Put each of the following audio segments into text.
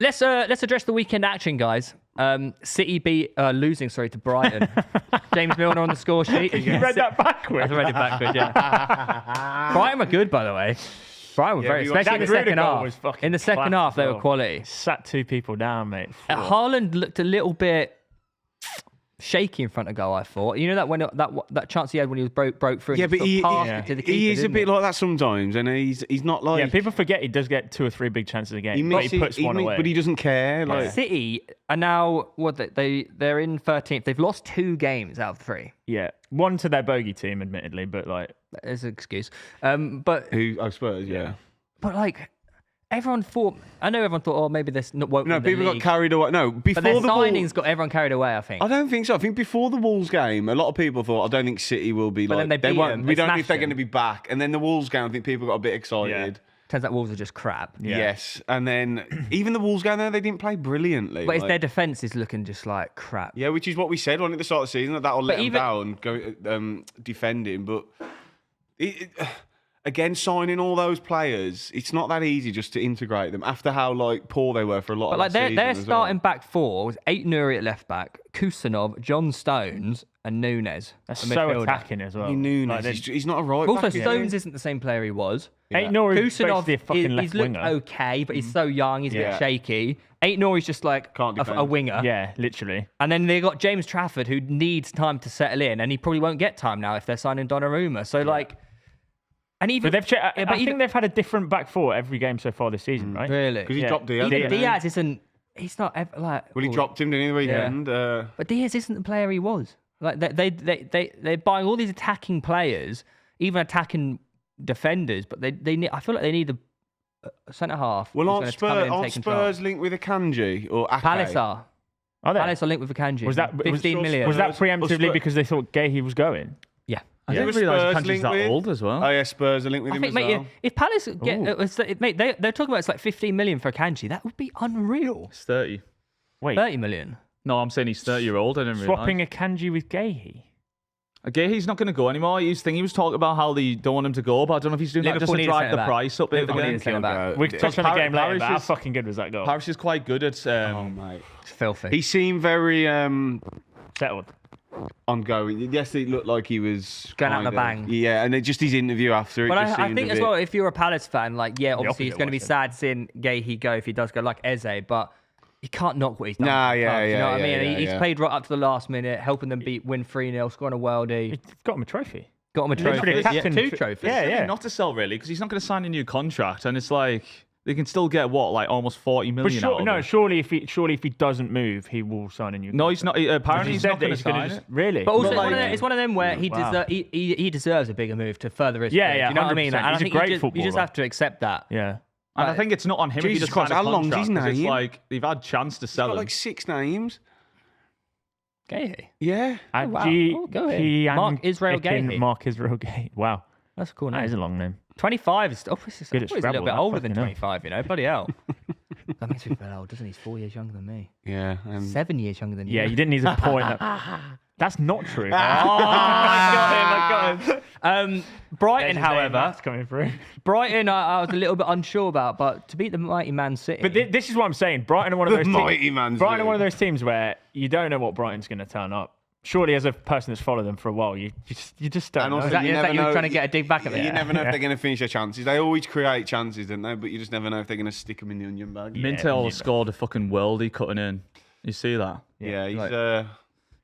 let's address the weekend action, guys. City losing to Brighton. James Milner on the score sheet. You read that backwards. I read it backwards, yeah. Brighton were good, by the way. Brighton were very, especially in the second half. In the second half, they were quality. Sat 2 people down, mate. Haaland looked a little bit shaky in front of goal, I thought. You know that when that chance he had when he was broke through. Yeah, but he is a bit like that sometimes, and he's not like. Yeah, people forget he does get 2 or 3 big chances a game. He puts one away, but he doesn't care. Like City are now they're in 13th. They've lost 2 games out of 3. Yeah, one to their bogey team, admittedly, but like there's an excuse. But who I suppose, yeah. But like. Everyone thought, oh, maybe this won't. No, people got carried away. No, before but the signings got everyone carried away. I think. I don't think so. I think before the Wolves game, a lot of people thought, I don't think City will be but like. Then they won't. We don't know if they're going to be back. And then the Wolves game, I think people got a bit excited. Yeah. Turns out Wolves are just crap. Yeah. Yes, and then even the Wolves game there, they didn't play brilliantly. But it's their defence is looking just like crap. Yeah, which is what we said at the start of the season that'll let them down, go defending, but. Again, signing all those players, it's not that easy just to integrate them after how poor they were for a lot of the season. Their starting back 4 was Aït-Nouri at left back, Kusanov, John Stones, and Nunes. That's so attacking as well. Nunes, he's not a right also, back. Also, Stones isn't the same player he was. Yeah. Aït-Nouri is basically a fucking left he's looked winger. Okay, but he's so young, he's a bit shaky. Aït-Nouri's just like a winger. Yeah, literally. And then they got James Trafford, who needs time to settle in, and he probably won't get time now if they're signing Donnarumma. So, And even, but I think they've had a different back 4 every game so far this season, right? Really? Because he dropped Diaz. Diaz isn't. He's not like. Well, he dropped him, didn't he, the weekend? Yeah. But Diaz isn't the player he was. Like they're buying all these attacking players, even attacking defenders. But they need. I feel like they need a centre half. Well, aren't Spurs linked with Akanji or Ake? Palace are. Are they? Palace are linked with Akanji. Was that 15 million? Was that preemptively because they thought Gahey was going? Yeah. I didn't realise Kanji's that old as well. Oh yeah, Spurs are linked with him as well. If Palace get, mate, they're talking about it's like 15 million for Akanji. That would be unreal. He's 30. Wait, 30 million. No, I'm saying he's 30-year-old. I didn't realise. Swapping Akanji with Gahey. Gahey's not going to go anymore. He was talking about how they don't want him to go, but I don't know if he's doing that just to drive the price up again. We can touch on the game later. How fucking good was that goal? Paris is quite good at. Oh mate, it's filthy. He seemed very settled. Ongoing. Yes, it looked like he was going out the bang. Yeah, and just his interview after it. But just I think as well, if you're a Palace fan, obviously it's going to be sad seeing Gahey go if he does go, like Eze, but you can't knock what he's done. Nah, you know what I mean? Yeah, he's played right up to the last minute, helping them win 3-0, scoring a worldie. He's got him a trophy. Got him a trophy. Yeah, 2 trophies. Yeah. Not to sell really, because he's not going to sign a new contract, and it's like. They can still get almost 40 million. But surely if he doesn't move, he will sign a new contract. No, he's not. Apparently, he's not going to sign it. Really? But also, it's one of them where he deserves a bigger move to further his career. You know what I mean? And I think you just have to accept that. Yeah. And I think it's not on him. Jesus if he Christ, how long's his name? It's like they've had chance to sell him. Like 6 names. Gahey. Yeah. Go ahead. Mark Israel Gahey. Wow. That's a cool name. That is a long name. 25 is he's a little bit older than fucking 25, you know. Bloody hell. That makes me feel old, doesn't he? He's 4 years younger than me. Yeah. 7 years younger than you. Yeah, you didn't need to point that. That's not true. I got him. Brighton, however. That's coming through. Brighton, I was a little bit unsure about, but to beat the mighty Man City. But this is what I'm saying. Brighton are one of those teams. Brighton are one of those teams where you don't know what Brighton's going to turn up. Surely, as a person that's followed them for a while, you just don't know. Is that you're trying to get a dig back at it? You never know if they're going to finish their chances. They always create chances, don't they? But you just never know if they're going to stick them in the onion bag. Mintel scored a fucking worldie cutting in. You see that? Yeah,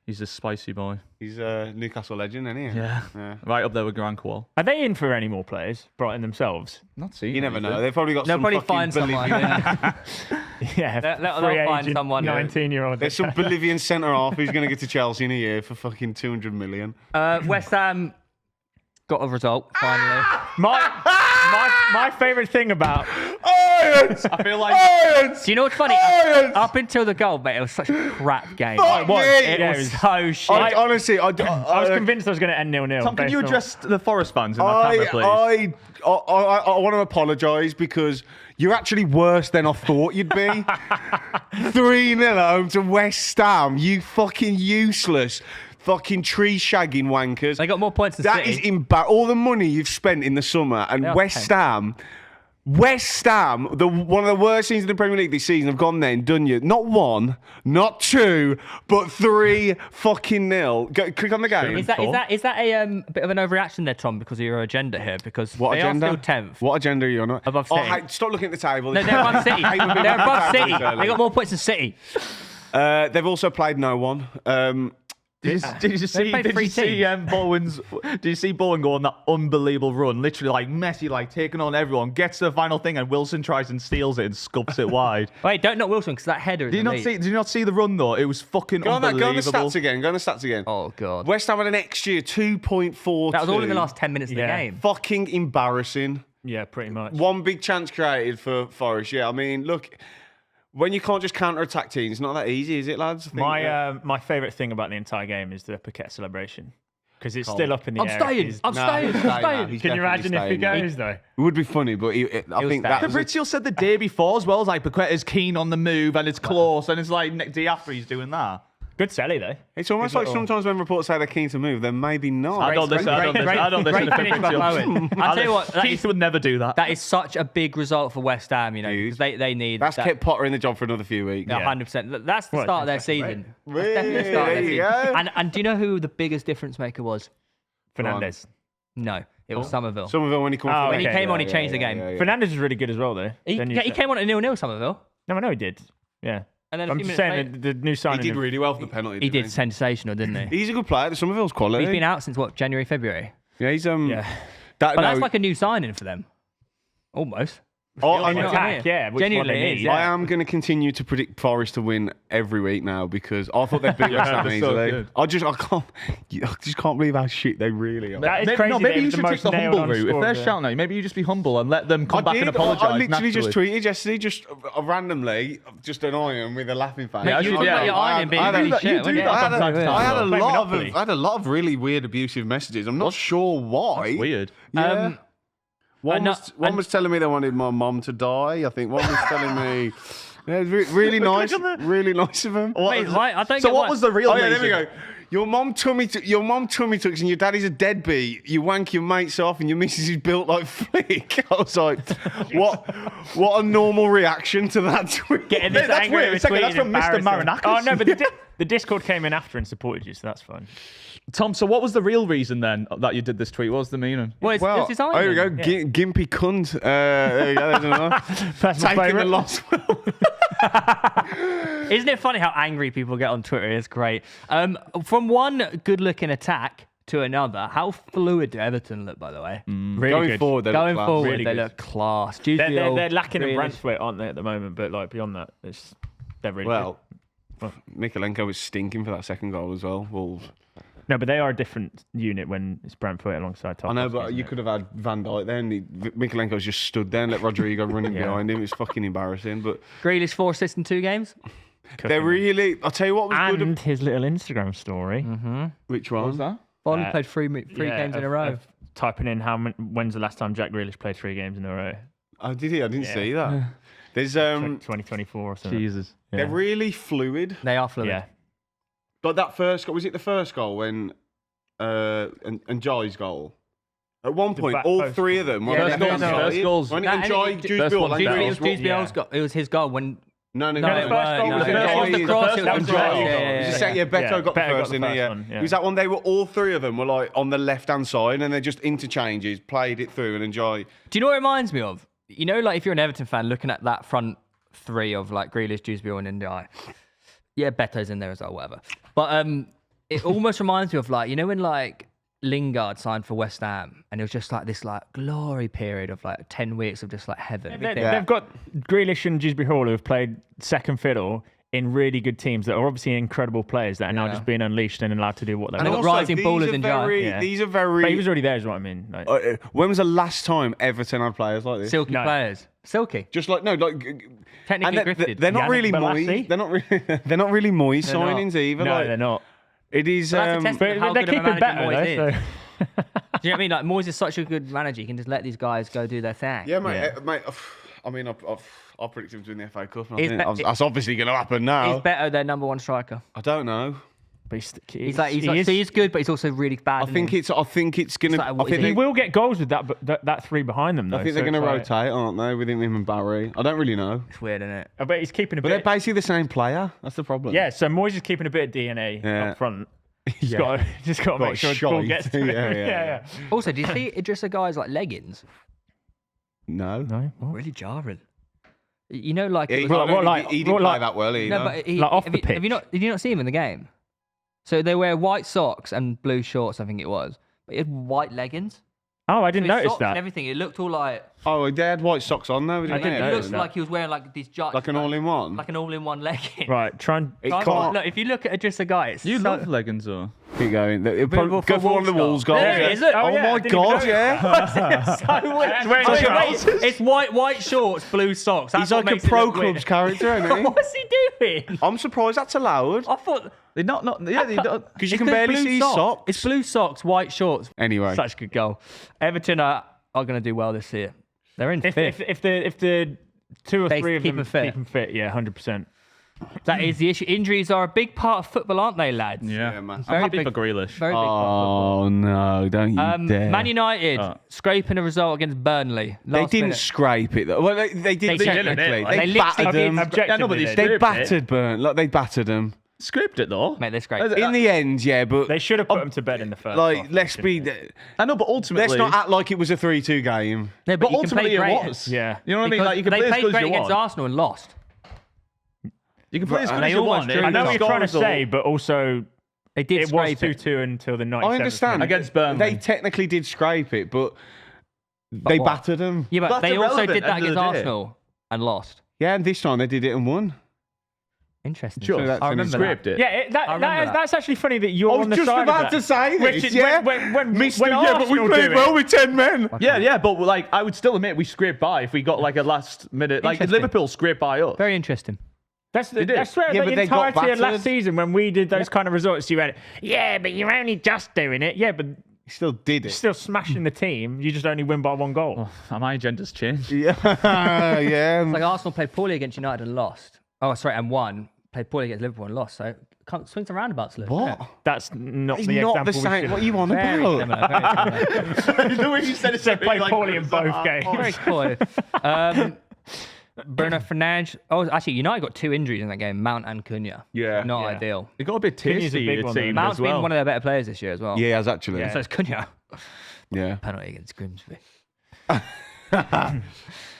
he's a spicy boy. He's a Newcastle legend, isn't he? Yeah. Right up there with Grant Quall. Are they in for any more players, Brighton themselves? Not seen. You never know. They've probably got some probably find someone. Yeah, they'll find someone. 19-year-old. There's some Bolivian centre half who's going to get to Chelsea in a year for fucking 200 million. West Ham got a result finally. My favourite thing about Irons! I feel like. Irons! Do you know what's funny? Irons! Up until the goal, mate, it was such a crap game. Fuck It me! was so shit. Honestly, I was convinced I was going to end 0-0. Tom, can you address the Forest fans in that camera, please? I want to apologise because you're actually worse than I thought you'd be. 3-0 home to West Ham. You fucking useless. Fucking tree shagging wankers. They got more points than That City. is all the money you've spent in the summer, and West Ham West Ham, one of the worst teams in the Premier League this season, have gone there and done you. Not 1, not 2, but 3 fucking nil. Click on the game. Is that a bit of an overreaction there, Tom, because of your agenda here? Because What they agenda? are still 10th. What agenda are you on? Above Oh, City. hey, stop looking at the table. No, they're above City. They're above City. They got more points than City. They've also played no one. Did you see Bowen go on that unbelievable run? Literally, like Messi, like taking on everyone, gets to the final thing, and Wilson tries and steals it and scups it wide. Wait, don't knock Wilson because that header is Did you not see the run though? It was fucking unbelievable. Go on the stats again. Go on the stats again. Oh, God. West Ham had an XG of 2.42. That was all in the last 10 minutes of the game. Fucking embarrassing. Yeah, pretty much. One big chance created for Forest. Yeah, I mean, look, when you can't just counter-attack teams, it's not that easy, is it, lads? My favourite thing about the entire game is the Paquette celebration. Because it's still up in the air. I'm staying. Can you imagine if he goes, though? It would be funny, but I think that was Fabrizio said the day before as well, like Paquette is keen on the move and it's close, and it's like day after he's doing that. Good Sally, though. It's almost like sometimes when reports say they're keen to move, then maybe not. I don't listen to Fabrizio. I'll tell you what, Keith would never do that. that is such a big result for West Ham, you know, because they need That's that. kept Potter in the job for another few weeks. Yeah, 100%. That's the start of their season. Really? That's definitely the start of their There you season. go. And do you know who the biggest difference maker was? Fernandez. No, it was Somerville. Somerville, when he comes Oh, When he okay. came on, he changed the game. Fernandez is really good as well, though. He came on at 0-0, Somerville. No, I know he did. Yeah. And then a I'm few just minutes saying later, the new He signing. did really well for the penalty. he didn't did sensational, didn't he? He's a good player. Somerville's quality. He's been out since, what, January, February? Yeah, he's Yeah. But that's like a new signing for them. Almost. I'm You know what I mean? yeah, which Genuinely one they it is, need. yeah. I am going to continue to predict Forest to win every week now because I thought they'd beat West Ham they're so easily. good. I just can't believe how shit they really are. That is crazy. Maybe they you was should the take most the humble nailed-on route. If score they're of the- shouting at you, maybe you just be humble and let them come back and apologise. I literally just naturally. tweeted yesterday, just randomly, just an iron with a laughing face. Mate, you talk about your ironing being really shit. do that from time to time. I had Play Monopoly. I had a lot of really weird abusive messages. I'm not sure why. Weird. Yeah. One no, was telling me they wanted my mum to die. I think one was telling me, yeah, really nice, really nice of him. Wait, why? I don't So get what why- was the real Oh yeah, reason? there we go. Your mum tummy tucks and your daddy's a deadbeat. You wank your mates off and your missus is built like Flick. I was like, what a normal reaction to that tweet. Getting this That's angry weird. with Second, that's tweeting from Mr. embarrassing. Marinakis. Oh, no, but the Discord came in after and supported you, so that's fine. Tom, so what was the real reason then that you did this tweet? What was the meaning? Well, it's his Oh, here we go. ironing. Gimpy cunt. There you go. There's another. Personal Taking the favourite. loss. Isn't it funny how angry people get on Twitter? It's great. From one good-looking attack to another, how fluid do Everton look, by the way? Really Going good. forward, they Going look class. forward, Really they good. look class. They're lacking in Grealish. Brentford, aren't they, at the moment? But like beyond that, they're really Well, Mikalenko was stinking for that second goal as well. Wolves. good. No, but they are a different unit when it's Brentford alongside Top. I know, but you could have had Van Dijk then. Mikalenko's just stood there and let Rodrigo running behind him. It's fucking embarrassing. But Grealish 4 assists in 2 games. they're really. I'll tell you what was good. And his little Instagram story. Which one? What was that? Only played three games in a row. Of typing in when's the last time Jack Grealish played 3 games in a row? Oh, did he? I didn't see that. There's 2024 or something. Jesus. Yeah. They're really fluid. They are fluid. Yeah. But that first goal, was it the first goal when and Jai's goal? At one point, back all post 3 of them were Yeah, left no, hand no, side. first goals. When That- and Jai, and it- Jude first Bill, one, like, It Jude was that. Jude Bell's goal. It was his goal when. No, No, no. it first goal weren't, was no. the It goal. was the cross. It That was was the Jai. cross. Yeah, Yeah, It yeah, was yeah. the second, yeah, Beto Yeah, got the Beto got first, the didn't he? first Yeah. one, yeah. It was that one. They were all 3 of them were like on the left hand side, and they just interchanges, played it through, and enjoy. Do you know what it reminds me of? You know, like if you're an Everton fan looking at that front 3 of like Grealish, Dewsbury, and Ndiaye. Yeah, Beto's in there as well, whatever. But it almost reminds me of like, you know, when like Lingard signed for West Ham, and it was just like this like glory period of like 10 weeks of just like heaven. They've got Grealish and Dewsbury Hall who have played second fiddle in really good teams that are obviously incredible players that are now just being unleashed and allowed to do what they And want. got rising ballers in Jai. Yeah. These are But very. he was already there, is what I mean. Like, When was the last time Everton had players like this? Silky No. players. Silky. Just like Technically grifted. they're not Yannick really Bolasie? moist. They're not really moist They're not. signings either. no, like, they're not. it is. But that's a testament But of how they're good of a keeping manager better, Moyes though. is. So. Do you know what I mean? Like Moyes is such a good manager. He can just let these guys go do their thing. Yeah, mate. Yeah. Mate. I mean, I'll predict him to win the FA Cup. And I He's think that's obviously going to happen now. He's better than number 1 striker. I don't know. But he's good, but he's also really bad. I think it's gonna. like, what is he it? will get goals with that three behind them though. I think they're going to rotate, aren't they, with him and Barry? I don't really know. It's weird, isn't it? I bet he's keeping a But bit. they're basically the same player. That's the problem. Yeah, so Moyes is keeping a bit of DNA up front. Just got to make sure the ball gets to him. Yeah. Also, do you see Idrissa Guy's like leggings? No. No, what? Really jarring. You know, like He, it was- he didn't play that well either. no, but he, Like off have the you, pitch. Have you not? Did you not see him in the game? So they wear white socks and blue shorts, I think it was. But he had white leggings. Oh, I So didn't his notice socks that. and everything. It looked all like. Oh, they had white socks on though. It looked like he was wearing like these Like an all-in-one. Like an all-in-one legging. Right, try and. It Look, can't. if you look at Idrissa Guy, it's You so, love leggings, though. Keep going. Go Beautiful for one of the Wolves Wolves goal. goals. There it yeah. is, look. Oh Oh, yeah, I my didn't God, even yeah. so weird. wearing Wait, trousers. wait, it's white shorts, blue socks. That's He's what like a makes it pro look clubs weird. character, isn't he? What's he doing? I'm surprised that's allowed. I thought They not. Yeah, they don't. Because you it's can barely blue see his socks. It's blue socks, white shorts. Anyway. Such a good goal. Everton are going to do well this year. They're in fifth. If the two or They three of keep them him fit. keep him fit, yeah, 100%. That is the issue. Injuries are a big part of football, aren't they, lads? Yeah, man. Very I'm happy big- for Grealish. Very big part of Oh no! Don't you football. dare. Man United scraping a result against Burnley. They Last didn't minute. scrape it though. Well, they did They technically. didn't. They They battered literally them. Objectively, Yeah, no, but they they did. They Scraped battered Burn. Like they battered them. Scraped it though. Mate, they scraped. In the end, yeah, but They should have put him to bed in the first. like half, let's shouldn't be. they? I know, but ultimately, Let's not act like it was a 3-2 game. No, But you can play ultimately, great. it was. Yeah. You know what I mean? Because Like you can they play as played good as great you against want. Arsenal and lost. You can play as good They as you almost want. drew. I know what They you're trying to scored say, goal. but also They did it was scrape it. 2-2 until the 97th. I understand. minute. Against Burnley. They technically did scrape it, but they what? battered them. Yeah, but That's they also irrelevant did that end of against the day. Arsenal and lost. Yeah, and this time they did it and won. Interesting. Sure. that's I an remember scrape. that. Scraped it. Yeah, remember that. that's actually funny that you're I was on the just side about of to that. say Which this, is yeah. when Mr. when Yeah, but we Arsenal played do well it, with 10 men. Yeah, but like I would still admit we scraped by if we got like a last minute. Like Interesting. Liverpool scraped by us. Very interesting. That's did. where Yeah, the but they got entirety of last battered. season when we did those kind of results, you went, yeah, but you're only just doing it. Yeah, but He still did you're it. still smashing the team. You just only win by one goal. My agenda's changed. Yeah, yeah. It's like Arsenal played poorly against United and lost. Oh, sorry, and won. Played poorly against Liverpool and lost. So swings and roundabouts. a little bit. What? That's not It's the not example the we same. should What are you on Very about? similar. Very similar. The way you said it, They played poorly in both games. Very coy. Bruno Fernandes. Oh, actually, United got 2 injuries in that game. Mount and Cunha. Yeah. Not Yeah. ideal. It got a bit Cunha's a tasty. big It one, though. seemed Mount's as well. been one of their better players this year as well. Yeah, he has actually. Yeah. So it's Cunha. Yeah. Penalty against Grimsby.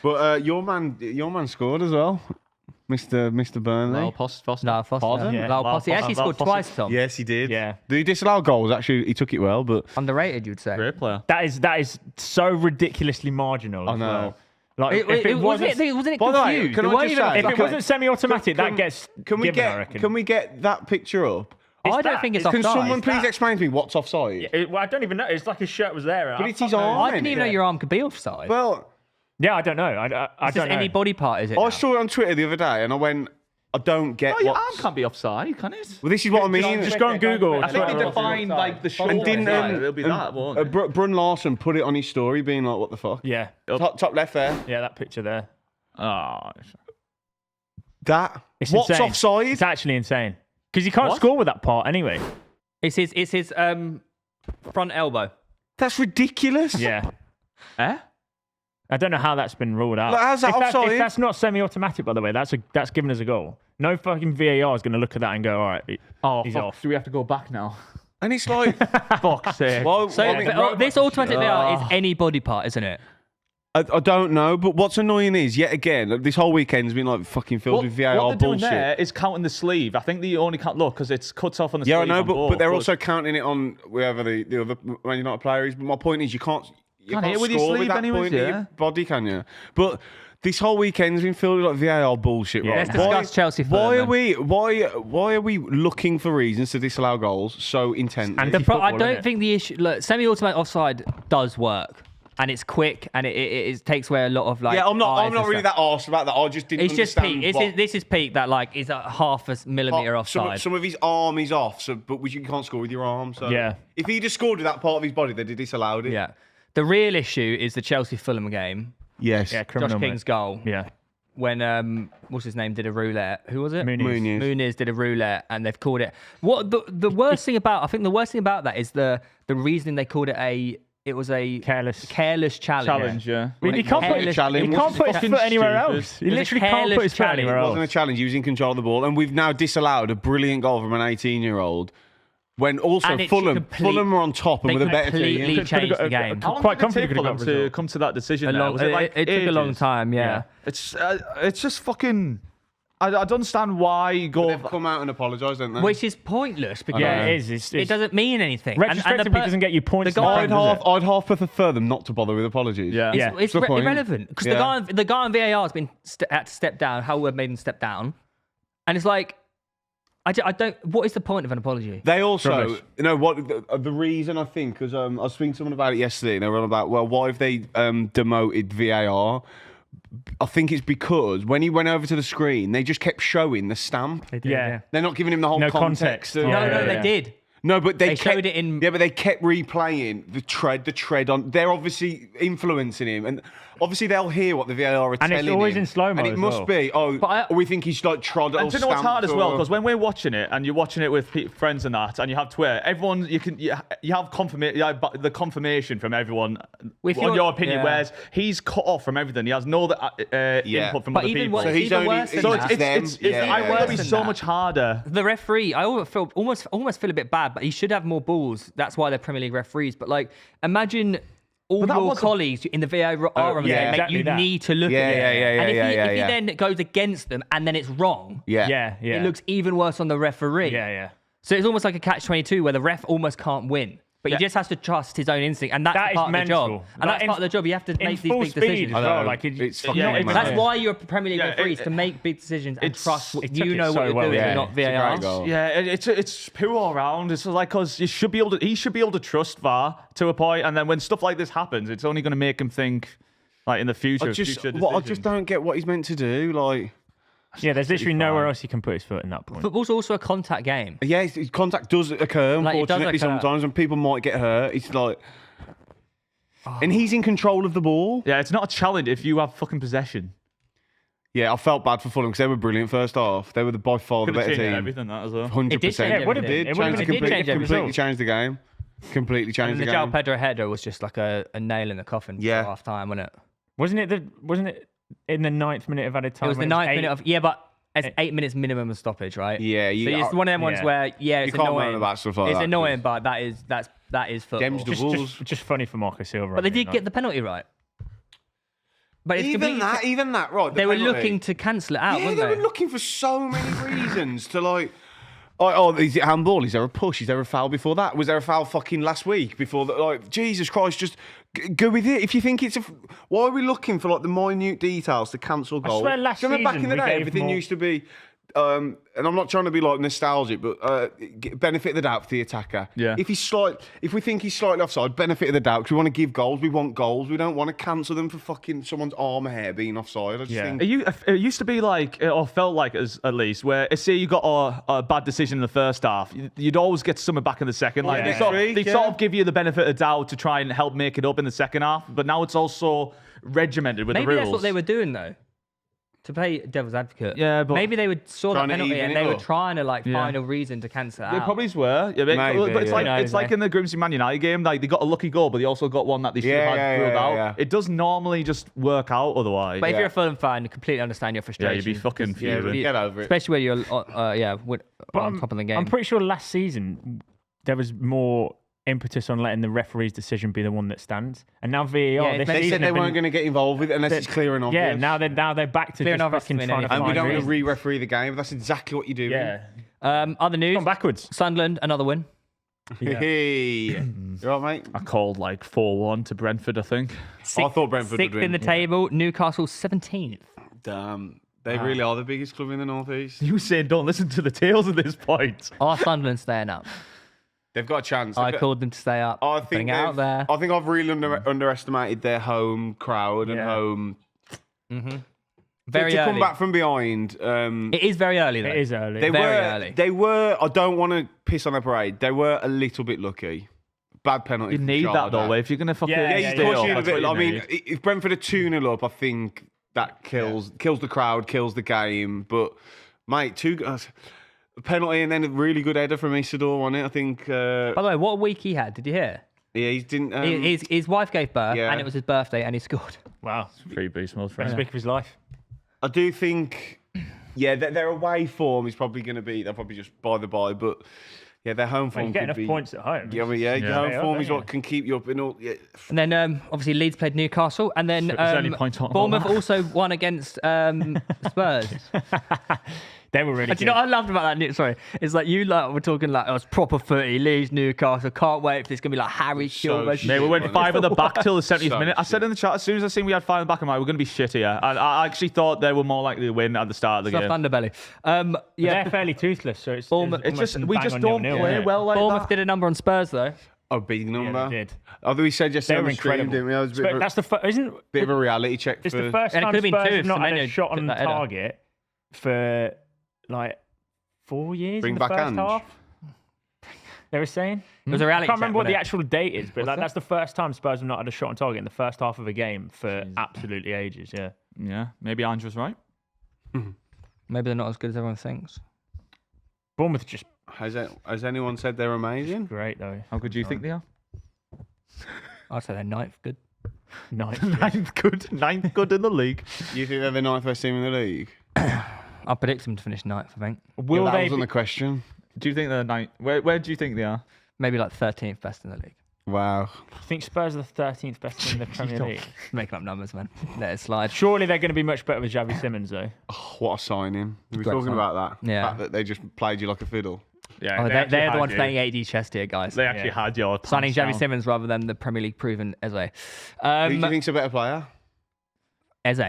But your man scored as well, Mr. Burnley. Well, Foster. No, Foster. Pardon? Yeah. Yeah. Lyle Posse. He actually Lyle scored Posse. twice, Tom. Yes, he did. Yeah. Did he disallow goals? Actually, he took it well, but Underrated, you'd say. Great player. That is so ridiculously marginal. I as know. well. Like if it wasn't wasn't, it By the way, confused? can It I weren't just even- say- if it Okay. wasn't semi-automatic, Can- that gets can we given, I reckon. can we get that picture up? I don't that- think it's it's- Can offside. someone please explain to me what's offside? Well, I don't even know. It's like his shirt was there. But it's his fuck knows. arm. I didn't even know your arm could be offside. Well, Yeah, I don't know. I It's don't just know. any body part, is it? I now? saw it on Twitter the other day, and I went, I don't get Oh, your what. arm can't be offside, can it? Well, this is what I mean. Just go on Google. I think they Twitter. defined like the shoulder. And didn't side. It'll be that, won't it? Brun Larson put it on his story, being like, "What the fuck?" Yeah, Top left there. yeah, that picture there. Oh, That. It's What's insane. offside? It's actually insane because you can't What? score with that part anyway. It's his front elbow. That's ridiculous. Yeah, eh? I don't know how that's been ruled out. Like, how's that offside? If that's not semi-automatic, by the way, that's given as a goal. No fucking VAR is going to look at that and go, all right, Oh, he's fuck. off. Do we have to go back now? And it's like, Fuck's sake. well, So I mean, this automatic VAR is any body part, isn't it? I don't know, but what's annoying is, yet again, like, this whole weekend's been like fucking filled with VAR what they're doing bullshit. there is counting the sleeve. I think they only can't look because it's cut off on the Yeah, I sleeve. know, on but both, they're also counting it on whoever the other Man United player is. But my point is, you can't Can't hit with your score sleeve that anyways, point in yeah. your body, can you? But this whole weekend's been filled with like VAR bullshit. Yeah. Right? Let's discuss Chelsea Fulham, Why are we looking for reasons to disallow goals so intently? And I football, don't innit? think the issue. Look, semi-automatic offside does work, and it's quick, and it takes away a lot of like. yeah, I'm not eyes and really stuff. that arsed about that. I just didn't It's just understand peak. This is peak that like is a half a millimeter offside. Some of his arm is off, but you can't score with your arm. So Yeah. if he just scored with that part of his body, they'd have disallowed it. Yeah. The real issue is the Chelsea Fulham game. Yes. Yeah, criminal. Josh King's goal. Yeah, when what's his name did a roulette. Who was it? Muniz did a roulette, and they've called it. What the worst thing about? I think the worst thing about that is the reasoning they called it It was a careless challenge. Yeah. I mean, he can't put his foot anywhere else. He literally can't put his foot anywhere It else. wasn't a challenge. He was in control of the ball, and we've now disallowed a brilliant goal from an 18-year-old. When also Fulham were on top and with a better team. Completely changed the game. How long Quite did it take comfortably for them to come to that decision? It took a long time. Yeah. It's just fucking. I don't understand why go. They've come out and apologised, don't they? Which is pointless because it doesn't mean anything. Retrospectively, doesn't get you points. I'd half prefer them not to bother with apologies. Yeah. It's irrelevant because the guy on VAR has been had to step down. How we've made him step down, and it's like. I don't. What is the point of an apology? They also, the reason I think, because I was speaking to someone about it yesterday, and they were on about, well, why have they demoted VAR? I think it's because when he went over to the screen, they just kept showing the stamp. They did, yeah. They're not giving him the whole context. No, they did. No, but they showed it in. Yeah, but they kept replaying the tread on. They're obviously influencing him, and obviously they'll hear what the VAR are telling him. And it's always in slow-mo. And it must be. We think he's like trod. And do you know what's hard as well? Because when we're watching it, and you're watching it with friends and that, and you have Twitter, everyone you have the confirmation from everyone on your opinion. Whereas he's cut off from everything. He has no input from other people. So he's even worse than that. I want to be so much harder. The referee, I almost feel a bit bad, but he should have more balls. That's why they're Premier League referees. But like, imagine all your colleagues in the VAR you need to look at it. And if he then goes against them and then it's wrong, it looks even worse on the referee. So it's almost like a catch-22 where the ref almost can't win. But he just has to trust his own instinct, and that's part of the job. And that's part of the job. You have to make these big decisions. That's why you're a Premier League referee, to make big decisions and trust what you know what you're doing, not VAR. Yeah, it's poor all around. It's like because he should be able to trust VAR to a point, and then when stuff like this happens, it's only going to make him think like in the future. I just don't get what he's meant to do. Like. Yeah, there's literally nowhere else he can put his foot in that point. Football's also a contact game. Yeah, contact does occur, unfortunately, sometimes, and people might get hurt. It's like... And he's in control of the ball. Yeah, it's not a challenge if you have fucking possession. Yeah, I felt bad for Fulham because they were brilliant first half. They were by far the better team. Everything that as well. 100%. Yeah, it would have did. Completely changed the game. Completely changed the game. And the João Pedro header was just like a nail in the coffin for half time, wasn't it? Wasn't it in the 9th minute of added time? It was the 9th minute of but it's 8 minutes minimum of stoppage, right? Yeah, so it's one of them ones where it's you can't annoying. About stuff like it's that, annoying, but that is football. Just funny for Marco Silva. But they did get the penalty right. But it's even that, right? They were looking to cancel it out, weren't they? They were looking for so many reasons to like. Is it handball? Is there a push? Is there a foul before that? Was there a foul fucking last week before that? Like, Jesus Christ, just go with it. If you think it's why are we looking for like the minute details to cancel goals? I swear last season back in the day, everything used to be. And I'm not trying to be like nostalgic, but benefit of the doubt for the attacker. Yeah. If we think he's slightly offside, benefit of the doubt because we want to give goals. We want goals. We don't want to cancel them for fucking someone's arm hair being offside. I just think it used to be like, or felt like at least, where say you got a bad decision in the first half, you'd always get something back in the second. Like they sort of give you the benefit of doubt to try and help make it up in the second half. But now it's also regimented with the rules. Maybe that's what they were doing though. To play devil's advocate, but maybe they saw that penalty and they were trying to find a reason to cancel it out. They probably were. Yeah, but it's like in the Grimsby Man United game, like they got a lucky goal, but they also got one that they should have had ruled out. Yeah. It does normally just work out otherwise. But if you're a Fulham fan, you completely understand your frustration. Yeah, you'd be fucking fuming. Get over it. Especially where you're, on top of the game. I'm pretty sure last season there was more impetus on letting the referee's decision be the one that stands, and now VAR. They said they weren't going to get involved with it unless it's clear and obvious. Yeah, now they're back to just fucking trying to find. And we don't want to re-referee the game. That's exactly what you do. Yeah. Other news. Gone backwards. Sunderland, another win. Hey, you all right, mate? I called 4-1 to Brentford, I think. I thought Brentford would win. Sixth in the table. Newcastle 17th. Damn. They really are the biggest club in the North East. You were saying don't listen to the tales at this point. Are Sunderland staying up? They've got a chance. I called them to stay up. I think out there. I think I've really underestimated their home crowd and home. Mm-hmm. Very to early. come back from behind. It is very early, though. It is early. They were. I don't want to piss on their parade. They were a little bit lucky. Bad penalty. You need that though. If you're gonna fucking I mean, if Brentford are 2-0 up, I think that kills the crowd, kills the game. But mate, a penalty and then a really good header from Isidore on it. I think. By the way, what a week he had. Did you hear? Yeah, he didn't. His wife gave birth, and it was his birthday, and he scored. Wow. Pretty beast mode for Best week of his life. I do think. Yeah, their away form is probably going to be. They'll probably just by the by, but. Yeah, their home form You get could enough be. points at home. Yeah, home form is what can keep you up in all. Yeah. And then obviously Leeds played Newcastle, and then only points on Bournemouth that. also won against Spurs. They were really Do you know what I loved about that? Sorry, it's like we're talking like it's proper footy. Leeds, Newcastle. Can't wait if it's gonna be like Harry Kill. Mate, we went 5 at the back till the 70th So minute. I said in the chat, as soon as I seen we had 5 at the back, I'm like, we're going to be shit here. I actually thought they were more likely to win at the start of the game. Underbelly. They're fairly toothless, so it's Bournemouth- It's almost just, we bang just on don't 0-0, play isn't it? well like Bournemouth that. did a number on Spurs though. A big number. Yeah, they did. Although we said yesterday They on were the stream, incredible. didn't we? It was a bit, of, That's the isn't bit of a reality check it's for. the first And it time could have been Spurs two have if not had Semenyo a shot on took that header. target for like 4 years Bring in the back first Ange. half. They were saying. It was a I reality. can't remember what the check, actual date is, but What's that's the first time Spurs have not had a shot on target in the first half of a game for absolutely ages. Yeah. Yeah, maybe Ange was right. wasn't it? Maybe they're not as good as everyone thinks. Bournemouth are just Has anyone said they're amazing? great though. How good do you think they are? I'd say they're ninth. Good. Nice. Ninth good in the league. You think they're the 9th best team in the league? I predict them to finish ninth. I think Will that they? wasn't the question. Do you think they're ninth? Where do you think they are? maybe like 13th best in the league. Wow. I think Spurs are the 13th best team in the Premier League. Making up numbers, man. Let it slide. Surely they're going to be much better with Xavi Simmons though. Oh, what a signing. We were Great talking sign. about that. Yeah. The fact that they just played you like a fiddle. Yeah, Oh, actually they're the had ones you. playing AD chest here, guys. They actually Yeah. had your Signing pants Xavi down. Simmons rather than the Premier League proven Eze. Who do you think's a better player? Eze.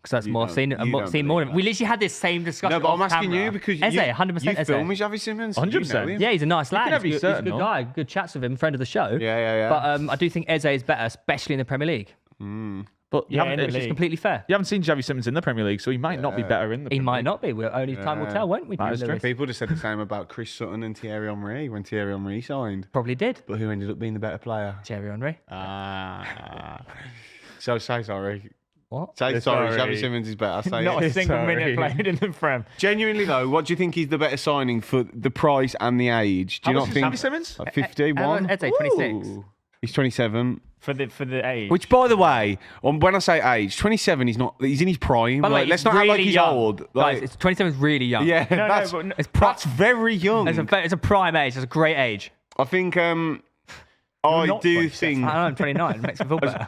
Because that's You more don't- seen. you More, don't seen more. believe We literally had this same discussion. No, but I'm off asking camera. you because Eze, you 100% you Eze. film with Xavi Simmons. 100%. You know him. Yeah, he's a nice lad. never be He's a certain, good no? guy. Good chats with him. Friend of the show. Yeah. But I do think Eze is better, especially in the Premier League. But you Yeah, haven't, in the Which is league. completely fair. you haven't seen Xavi Simmons in the Premier League, so he might not be better in the He Premier might League. not be. Only time will tell, won't we? That is true. Lewis? People just said the same about Chris Sutton and Thierry Henry when Thierry Henry signed. Probably did. But who ended up being the better player? Thierry Henry. So say sorry. What? Say sorry. Sorry. Xavi Simmons is better. Say Not it. a single Sorry. minute played in the Prem. Genuinely though, what do you think is the better signing for the price and the age? Do you How not much is think Xavi Simmons? like 51? Eze, 26. Ooh. He's 27. For the age. Which, by the way, when I say age, 27, he's not. He's in his prime. By the way, Like, let's it's not act like really he's young. old. Guys, Like, it's 27 is really young. yeah, no, that's, but that's very young. It's a prime age. It's a great age. I think. I not do 27. think I know, I'm 29. It makes me feel better.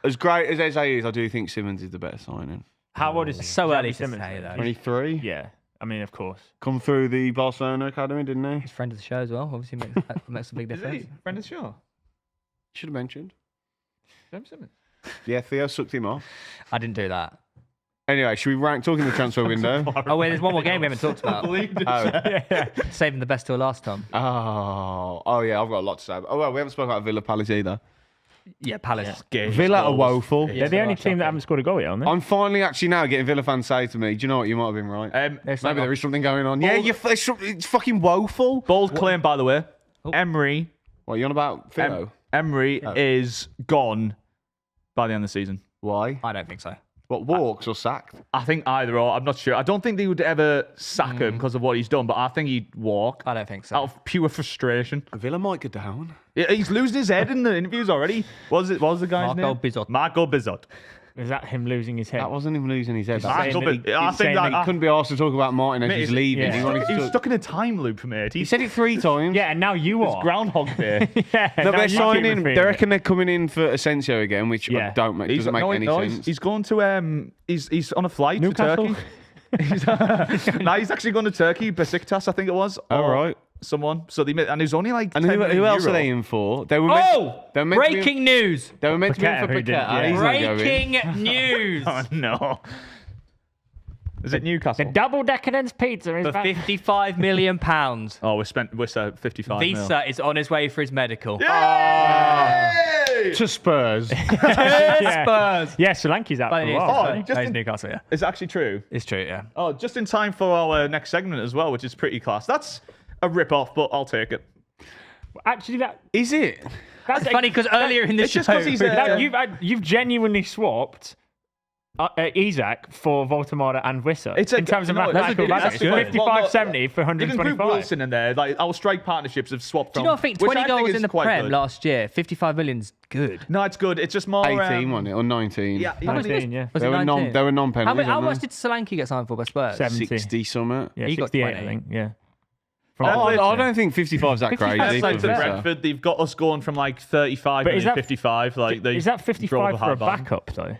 as great as Eze is, I do think Simmons is the better signing. How old is So Xavi early to Simmons? say, though. 23. Yeah. I mean, of course. Come through the Barcelona academy, didn't he? He's a friend of the show as well. Obviously, makes a big Is difference. he? Friend of the show? Should have mentioned. Xavi Simmons. Yeah, Theo sucked him off. I didn't do that. Anyway, should we rank talking the transfer window? Oh, wait, there's one more game we haven't talked about. Oh. Saving the best till last time. Oh yeah, I've got a lot to say. Oh well, we haven't spoken about Villa Palace either. Yeah, Palace. Villa are woeful. They're the only team that haven't scored a goal yet, aren't they? I'm finally actually now getting Villa fans say to me, "Do you know what? You might have been right. There's Maybe some- there is something going on." Yeah, it's fucking woeful. Bold claim, by the way. Emery What are you on about, Theo? Emery is gone by the end of the season. Why? I don't think so. What, walks or sacked? I think either or. I'm not sure. I don't think they would ever sack him because of what he's done, but I think he'd walk I don't think so. out of pure frustration. Villa might go down. He's losing his head in the interviews already. What was the guy's Marco name? Bizot. Marco Bizot. Is that him losing his head? That wasn't him losing his head. saying Marco that he- Bizot. I he's think saying that. that He couldn't be asked to talk about Martin as Mate, he's he's- leaving. yeah. He wanted he was to. stuck in a time loop, mate. He said it 3 times. Yeah, and now you It's are. Groundhog Day. Yeah, No, now they're you keep signing. repeating They it. reckon they're coming in for Asensio again, which Yeah. doesn't make any sense. He's going to he's on a flight Newcastle? to Turkey. No, he's actually going to Turkey, Besiktas, I think it was. All or right. Someone. So they and he's only like. And 10 who million else are euro. they in for? They were Oh! they were meant to be in- Breaking news! They were meant to be in Paqueta, for who did, Paqueta. yeah. He's not going. Breaking news! Oh no. Is it Newcastle? The double decadence pizza is For back. £55 million. Oh, we're 55 mil. Visa is on his way for his medical. To Spurs. Yeah. Spurs! Yeah, Solanke's out for But a it is, while. Oh, no, just he's in- Newcastle, yeah. Is it actually true? It's true, yeah. Oh, just in time for our next segment as well, which is pretty class. That's a rip-off, but I'll take it. Actually, that Is it? that's It's funny because earlier in the It's show... just 'cause he's that you've genuinely swapped Isak for Voltemada and Wissa. In terms of mathematical value. 55-70 for 125. You can group Wilson in there. Like our strike partnerships have swapped. Do you not think 20 goals in the Prem last year, 55 million's good? No, it's good. It's just more 18, wasn't it, or 19? Yeah, 19. Yeah, was it 19? They were non-penalties. How much did Solanke get signed for by Spurs? 60 something. Yeah, he got 68, 20. I think. Yeah. I don't think 55's that crazy. Like to Brentford, they've got us going from like 35 to 55. Like is that 55 for a backup though?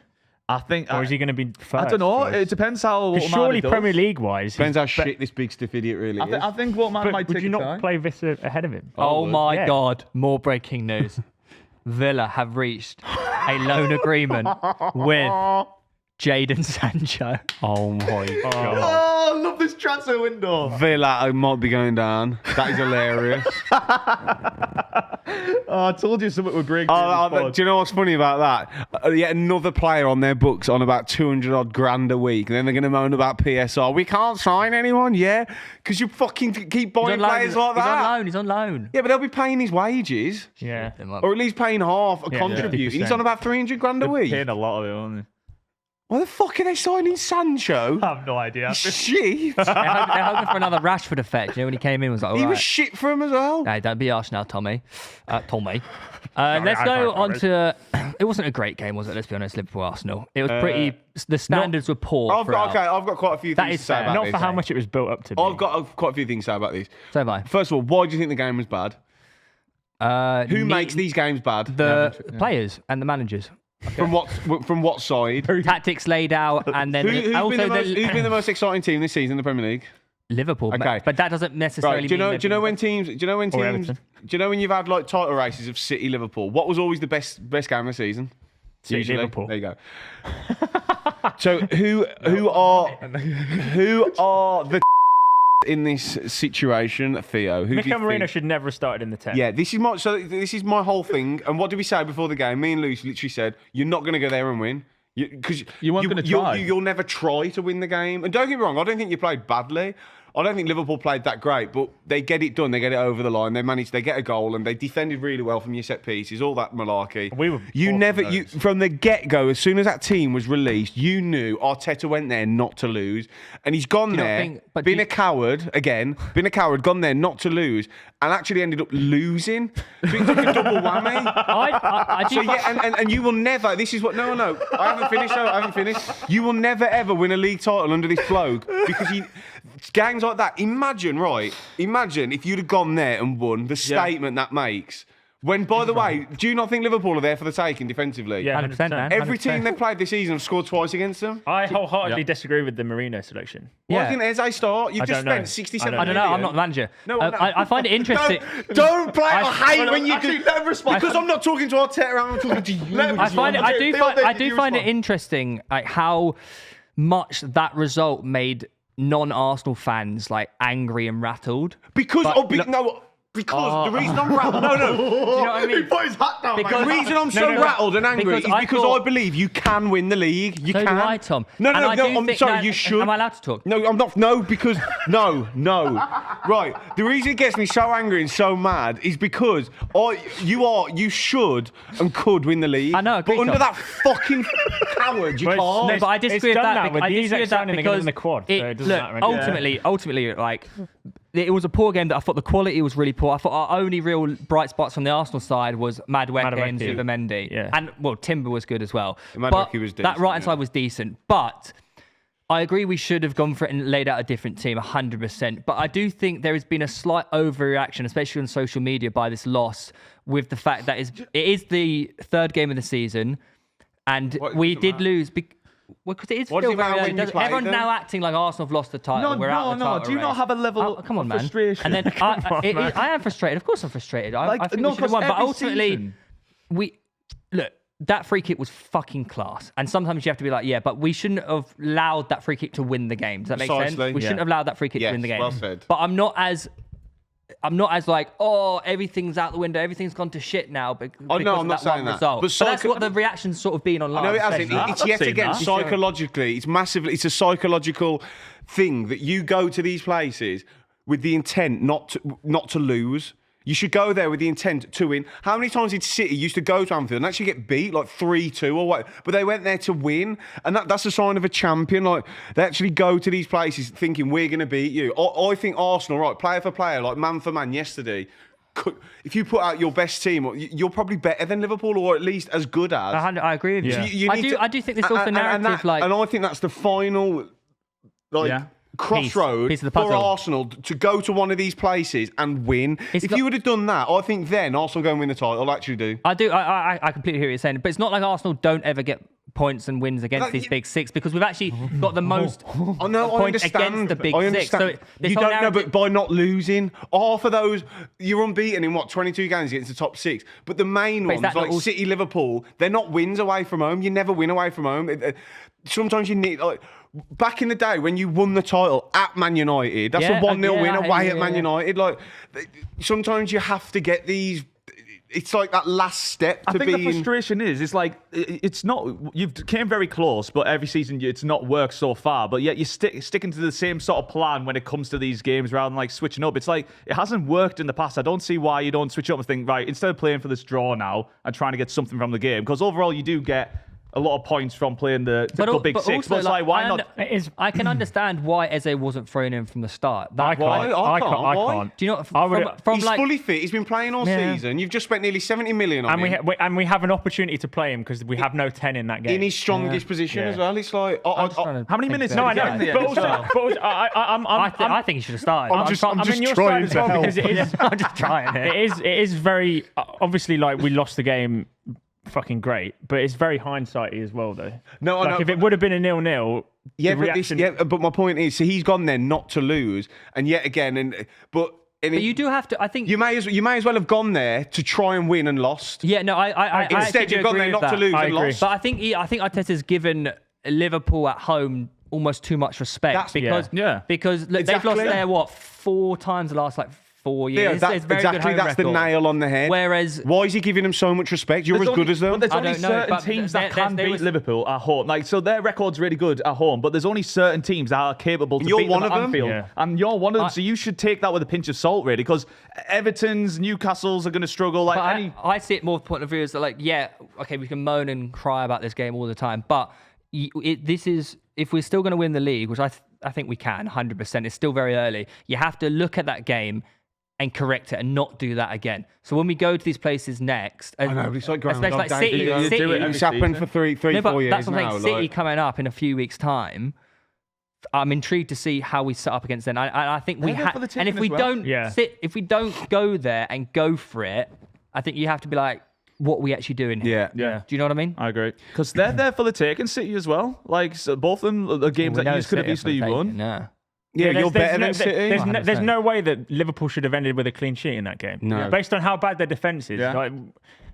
I think. Or is he going to be first? I don't know. It depends how. Surely Premier League wise. Depends how shit this big stiff idiot really is. I think what man might take. Would you not play Vissa ahead of him? Oh my God! More breaking news. Villa have reached a loan agreement with Jadon Sancho. Oh my God. Oh, I love this transfer window. Villa might be going down. That is hilarious. I told you something would break. Do you know what's funny about that? Yet another player on their books on about 200 odd grand a week. And then they're going to moan about PSR. We can't sign anyone, yeah? Because you fucking keep buying players like that. He's on loan. Yeah, but they'll be paying his wages. Yeah. Or at least paying half a contribute. 50%. He's on about 300 grand a week. Paying a lot of it, aren't they? Why the fuck are they signing Sancho? I have no idea. Shit. They're hoping for another Rashford effect. You know, when he came in, was like, all He right. was shit for him as well. Hey, don't be harsh now, Tommy. Let's go on to. It wasn't a great game, was it? Let's be honest, Liverpool Arsenal. It was pretty. The standards were poor. I've got quite a few things to say about Not this. for how much it was built up to be. I've got quite a few things to say about this. So have I. First of all, why do you think the game was bad? Who makes these games bad? The players and the managers. From what side? Tactics laid out, and then Who's been the most exciting team this season in the Premier League? Liverpool. Okay. But that doesn't necessarily Right. Do mean. you know when you've had like title races of City, Liverpool? What was always the best game of the season? City, Usually. Liverpool. There you go. So who are the in this situation, Theo? Who do you Mikel Marino think? should never have started in the 10. Yeah, this is my whole thing. And what did we say before the game? Me and Luce literally said, you're not going to go there and win. Because you weren't going to try. You'll never try to win the game. And don't get me wrong, I don't think you played badly. I don't think Liverpool played that great, but they get it done. They get it over the line. They get a goal, and they defended really well from your set pieces. All that malarkey. From the get-go, as soon as that team was released, you knew Arteta went there not to lose, and he's gone there, being a coward again, gone there not to lose, and actually ended up losing. So it's like a double whammy. And you will never. This is what. No. I haven't finished. You will never ever win a league title under this bloke because gangs like that. Imagine if you'd have gone there and won. The statement that makes. When, by the way, do you not think Liverpool are there for the taking defensively? Yeah, 100%, man. Every team they've played this season have scored twice against them. I wholeheartedly disagree with the Marino selection. Why didn't Eze start? You've just spent 67 I don't know. I'm not the manager. No, I find it interesting. Don't play. I hate when you do. Because I'm not talking to Arteta. I'm talking to you. I do find it interesting, like how much that result made non-Arsenal fans like angry and rattled. Because the reason I'm rattled. No. Do you know what I mean? He put his hat down. The reason I'm so rattled and angry is because I believe you can win the league. You so can. Do I, Tom. No. I'm sorry. You should. Am I allowed to talk? No, I'm not. No, because no. Right. The reason it gets me so angry and so mad is because you should and could win the league. I know. But under that fucking coward, you can't. No, but I disagree with that. With these because in the quad. So it doesn't matter. Ultimately, like. It was a poor game that I thought the quality was really poor. I thought our only real bright spots from the Arsenal side was Madueke and Zubimendi. Yeah. And, Timber was good as well. Madueke was decent. That right-hand side was decent. But I agree we should have gone for it and laid out a different team, 100%. But I do think there has been a slight overreaction, especially on social media, by this loss with the fact that it is the third game of the season. And we did lose... Because it is still very early. Everyone's now acting like Arsenal have lost the title. We're out of the title Do you not have a level of frustration? And then I am frustrated. Of course I'm frustrated. I think we should have won. But ultimately, that free kick was fucking class. And sometimes you have to be like, yeah, but we shouldn't have allowed that free kick to win the game. Does that make sense? We shouldn't have allowed that free kick to win the game. Well said. But I'm not as like, everything's out the window, everything's gone to shit now because I'm not saying that. But that's what the reaction's sort of been online. No, it hasn't. It's yet again psychologically. It's a psychological thing that you go to these places with the intent not to lose. You should go there with the intent to win. How many times did City used to go to Anfield and actually get beat, like 3-2 or what? But they went there to win, and that's a sign of a champion. Like, they actually go to these places thinking, we're going to beat you. I think Arsenal, right, player for player, like man for man yesterday, if you put out your best team, you're probably better than Liverpool, or at least as good as. I agree with you. So I do think there's also narrative, and I think that's the final, crossroad piece of the for puzzle. Arsenal to go to one of these places and win. If you would have done that, I think then Arsenal go and win the title. I actually do. I completely hear what you're saying, but it's not like Arsenal don't ever get points and wins against these big six, because we've actually got the most I points against the big six. So you don't know, but by not losing, half of those, you're unbeaten in 22 games against the top six. But the main ones, like City, Liverpool, they're not wins away from home. You never win away from home. Sometimes you need, like, back in the day when you won the title at Man United, that's a 1-0 win away at Man United. Like, sometimes you have to get these. It's like that last step to being... I think the frustration is like, it's not... You've came very close, but every season it's not worked so far. But yet you're sticking to the same sort of plan when it comes to these games rather than like switching up. It's like, it hasn't worked in the past. I don't see why you don't switch up and think, right, instead of playing for this draw now and trying to get something from the game, because overall you do get a lot of points from playing the big six. Also, but it's like, why not? I can understand why Eze wasn't thrown in from the start. I can't. Do you know? He's fully fit. He's been playing all season. You've just spent nearly 70 million on him. And we have an opportunity to play him because we have no 10 in that game. In his strongest position as well. It's like... how many minutes? No, I know. I think he should have started. I'm just trying to help. Because it is, I'm just trying. It is very... Obviously, like, we lost the game... fucking great, but it's very hindsighty as well, though. No, I know. If it would have been a 0-0, but my point is, so he's gone there not to lose, and yet again, but you do have to. I think you may as well have gone there to try and win and lost. Yeah, no, I instead you've gone there not to lose and lost. But I think Arteta's given Liverpool at home almost too much respect because look, they've lost there 4 times the last 4 years. Yeah, that's the nail on the head. Whereas, why is he giving them so much respect? You're as good as them. But there's only certain teams that can beat Liverpool at home. Like, so their record's really good at home, but there's only certain teams that are capable to beat them at Anfield. Yeah. And you're one of them, so you should take that with a pinch of salt, really, because Everton's, Newcastle's are going to struggle. Like, I see it more point of view as like, we can moan and cry about this game all the time, but this is, if we're still going to win the league, which I think we can, 100%. It's still very early. You have to look at that game and correct it and not do that again. So when we go to these places next, I know, it's like especially like City, it's happened for 4 years that's what I'm now. saying. City coming up in a few weeks' time. I'm intrigued to see how we set up against them. I think we have, and if we if we don't go there and go for it, I think you have to be like, what are we actually doing here? Yeah. Do you know what I mean? I agree. Because they're there for the taking, City as well. Like, so both of them are games that you could have easily won. Yeah, you're better than City. There's no way that Liverpool should have ended with a clean sheet in that game. No. Based on how bad their defence is. Like,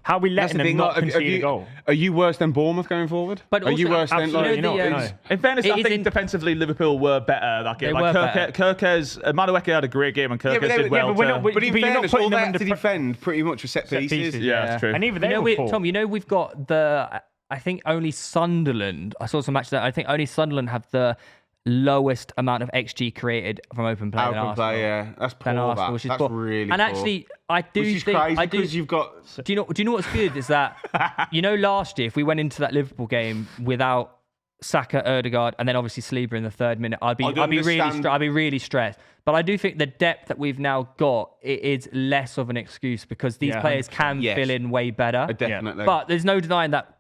how are we letting them not concede a goal? Are you worse than Bournemouth going forward? But are you worse than... In fairness, I think defensively Liverpool were better that game. Like Kirke's... Madueke had a great game and Kirke did well. But in fairness, all they had to defend pretty much were set pieces. Yeah, that's true. And even they were poor. Tom, we've got I think only Sunderland... I saw some matches that I think only Sunderland have the lowest amount of XG created from open play than Arsenal. That's poor. Which is poor. Really and actually, I do which is think crazy I do. Because you've got. Do you know what's good is that last year if we went into that Liverpool game without Saka, Ødegaard, and then obviously Saliba in the 3rd minute, I'd be really stressed. But I do think the depth that we've now got is less of an excuse because these players can fill in way better. Definitely. But there's no denying that.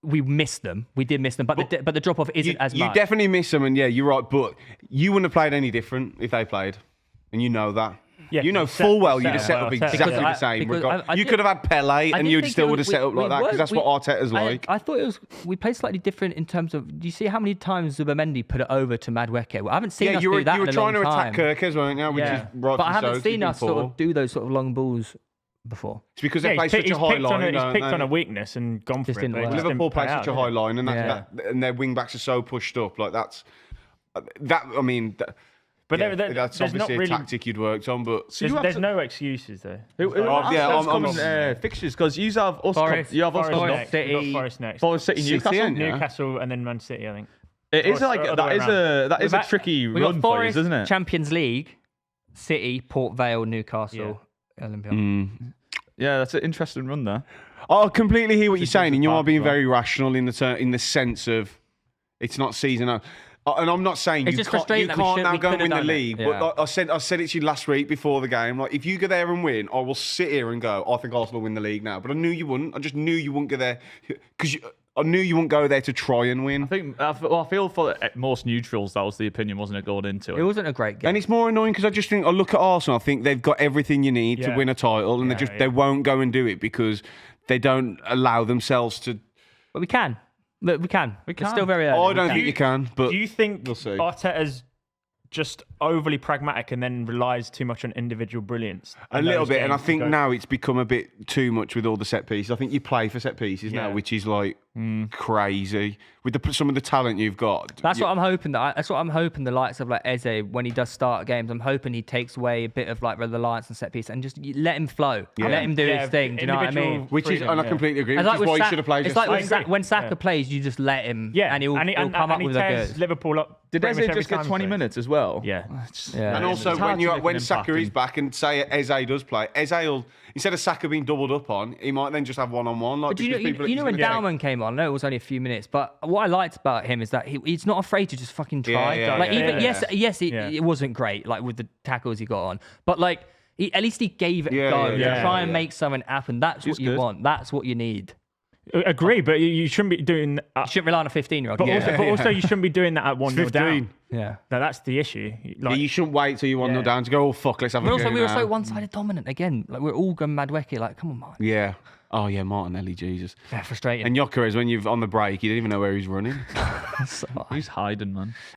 We missed them. We did miss them, but the drop off isn't as much. You definitely miss them, and you're right. But you wouldn't have played any different if they played, and you know that. Yeah, you know full well you'd have set up exactly the same. You could have had Pele, and you still would have set up like that because that's what Arteta's like. I thought we played slightly different in terms of. Do you see how many times Zubimendi put it over to Madueke? I haven't seen us do that. You were trying to attack Kirkes, weren't you? Which is right. But I haven't seen us sort of do those sort of long balls before. It's because they play such a high line. He's picked on a weakness and gone for it. Liverpool play such a high line, and and their wing backs are so pushed up. Like that's that. I mean, but that's obviously a tactic you'd worked on. But there's no excuses though. On fixtures because you have us. You have us. Forest next. Forest City, Newcastle, and then Man City. I think it is that is a tricky run for you, isn't it? Champions League, City, Port Vale, Newcastle. Olympian. Yeah, that's an interesting run there. I completely hear what you're saying, and you are being very rational in the sense of it's not season. And I'm not saying It's you just can't frustrating that now we go and could've win the done it. league. Yeah. But I said it to you last week before the game. Like, if you go there and win, I will sit here and go, I think Arsenal will win the league now. But I knew you wouldn't. I just knew you wouldn't go there because I knew you wouldn't go there to try and win. I feel for most neutrals, that was the opinion, wasn't it, going into it? It wasn't a great game. And it's more annoying because I just think I look at Arsenal. I think they've got everything you need to win a title, and they won't go and do it because they don't allow themselves to. But we can. Look, we can. It's still very early. I don't think you can. But do you think we'll see. Arteta's just overly pragmatic and then relies too much on individual brilliance? A little bit, and I think now it's become a bit too much with all the set pieces. I think you play for set pieces now, which is like crazy with some of the talent you've got. That's what I'm hoping. That's what I'm hoping. The likes of like Eze, when he does start games, I'm hoping he takes away a bit of like reliance on set piece and just let him flow. Let him do his thing. Do you know what I mean? Which is, and I completely agree. Which like is why he should have played. It's like when Saka plays, you just let him. Yeah, and he'll come up with a good. Liverpool up. Did Eze just get 20 minutes as well? Yeah. And also when Saka is back and say Eze does play, Eze will, instead of Saka being doubled up on, he might then just have one-on-one. Like, But you know when Dowman came on, I know it was only a few minutes, but what I liked about him is that he's not afraid to just fucking try. It wasn't great, like with the tackles he got on, but like at least he gave it a go. Try and make something happen. That's what you want. That's what you need. Agree, but you shouldn't be doing. You shouldn't rely on a 15-year-old. But also, you shouldn't be doing that at 1-0 down. Yeah, no, that's the issue. Like, you shouldn't wait till you're 1-0 down to go. Oh fuck, let's have a go. But also, we were now. so one-sided dominant again. Like we're all going mad wacky. Like, come on, man. Yeah. Oh yeah, Martinelli, Jesus. Yeah, frustrating. And Gyökeres, when you've on the break, you didn't even know where he's running. He's hiding, man.